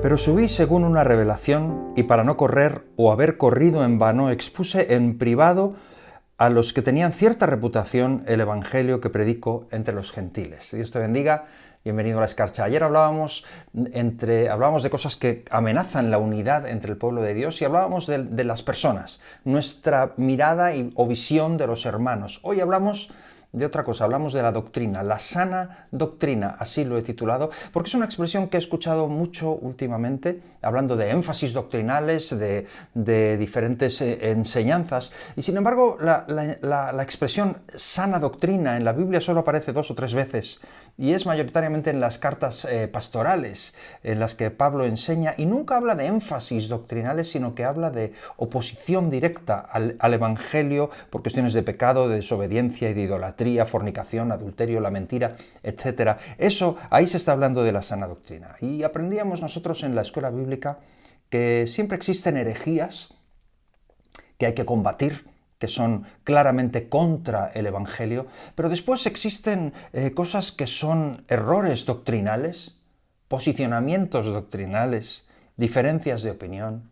Pero subí según una revelación, y para no correr o haber corrido en vano, expuse en privado a los que tenían cierta reputación el evangelio que predico entre los gentiles. Dios te bendiga, bienvenido a La Escarcha. Ayer hablábamos de cosas que amenazan la unidad entre el pueblo de Dios y hablábamos de las personas, nuestra mirada o visión de los hermanos. Hoy hablamos de otra cosa, hablamos de la doctrina, la sana doctrina, así lo he titulado, porque es una expresión que he escuchado mucho últimamente, hablando de énfasis doctrinales, de diferentes enseñanzas, y sin embargo la expresión sana doctrina en la Biblia solo aparece 2 o 3 veces, y es mayoritariamente en las cartas pastorales, en las que Pablo enseña, y nunca habla de énfasis doctrinales, sino que habla de oposición directa al evangelio por cuestiones de pecado, de desobediencia y de idolatría, fornicación, adulterio, la mentira, etc. Ahí se está hablando de la sana doctrina. Y aprendíamos nosotros en la escuela bíblica que siempre existen herejías que hay que combatir, que son claramente contra el evangelio, pero después existen cosas que son errores doctrinales, posicionamientos doctrinales, diferencias de opinión,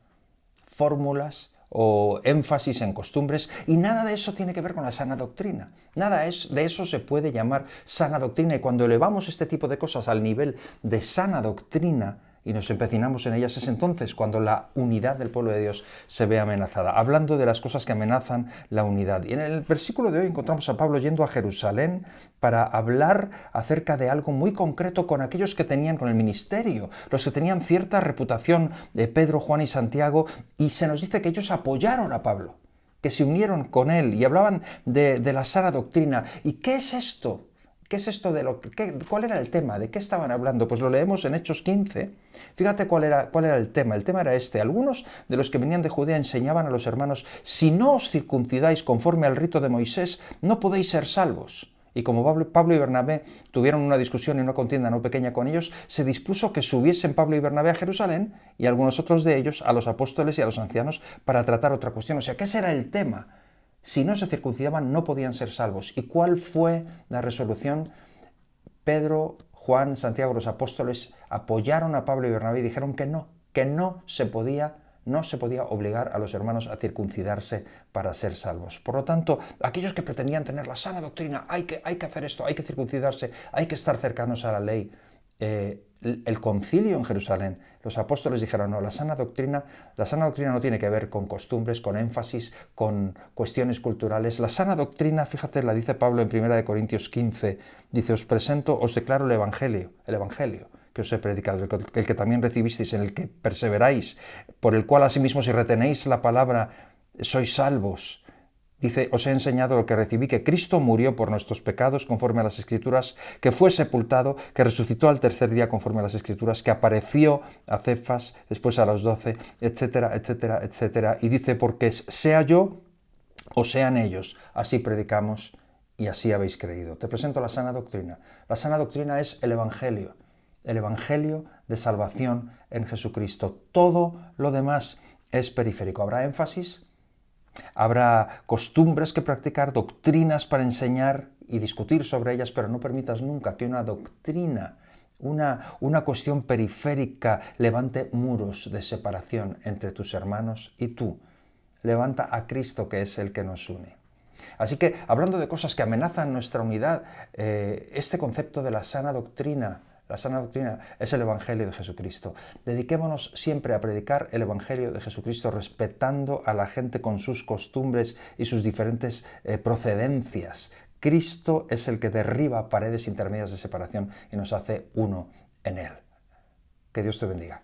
fórmulas o énfasis en costumbres, y nada de eso tiene que ver con la sana doctrina. Nada de eso se puede llamar sana doctrina, y cuando elevamos este tipo de cosas al nivel de sana doctrina y nos empecinamos en ellas, es entonces cuando la unidad del pueblo de Dios se ve amenazada. Hablando de las cosas que amenazan la unidad. Y en el versículo de hoy encontramos a Pablo yendo a Jerusalén para hablar acerca de algo muy concreto con aquellos que tenían con el ministerio, los que tenían cierta reputación, de Pedro, Juan y Santiago, y se nos dice que ellos apoyaron a Pablo, que se unieron con él y hablaban de la sana doctrina. ¿Y qué es esto? ¿Qué es esto cuál era el tema? ¿De qué estaban hablando? Pues lo leemos en Hechos 15. Fíjate cuál era el tema. El tema era este. Algunos de los que venían de Judea enseñaban a los hermanos: si no os circuncidáis conforme al rito de Moisés, no podéis ser salvos. Y como Pablo y Bernabé tuvieron una discusión y una contienda no pequeña con ellos, se dispuso que subiesen Pablo y Bernabé a Jerusalén y algunos otros de ellos a los apóstoles y a los ancianos para tratar otra cuestión. O sea, ¿qué será el tema? Si no se circuncidaban, no podían ser salvos. ¿Y cuál fue la resolución? Pedro, Juan, Santiago, los apóstoles apoyaron a Pablo y Bernabé y dijeron que no se podía obligar a los hermanos a circuncidarse para ser salvos. Por lo tanto, aquellos que pretendían tener la sana doctrina, hay que hacer esto, hay que circuncidarse, hay que estar cercanos a la ley. El concilio en Jerusalén, los apóstoles dijeron: no, la sana doctrina no tiene que ver con costumbres, con énfasis, con cuestiones culturales. La sana doctrina, fíjate, la dice Pablo en 1 Corintios 15, dice: os declaro el evangelio que os he predicado, el que también recibisteis, en el que perseveráis, por el cual asimismo si retenéis la palabra sois salvos. Dice: os he enseñado lo que recibí, que Cristo murió por nuestros pecados conforme a las Escrituras, que fue sepultado, que resucitó al tercer día conforme a las Escrituras, que apareció a Cefas, después a los 12, etcétera, etcétera, etcétera. Y dice: porque sea yo o sean ellos, así predicamos y así habéis creído. Te presento la sana doctrina. La sana doctrina es el evangelio de salvación en Jesucristo. Todo lo demás es periférico. ¿Habrá énfasis? Habrá costumbres que practicar, doctrinas para enseñar y discutir sobre ellas, pero no permitas nunca que una doctrina, una cuestión periférica, levante muros de separación entre tus hermanos y tú. Levanta a Cristo, que es el que nos une. Así que, hablando de cosas que amenazan nuestra unidad, este concepto de la sana doctrina es el Evangelio de Jesucristo. Dediquémonos siempre a predicar el Evangelio de Jesucristo, respetando a la gente con sus costumbres y sus diferentes procedencias. Cristo es el que derriba paredes intermedias de separación y nos hace uno en Él. Que Dios te bendiga.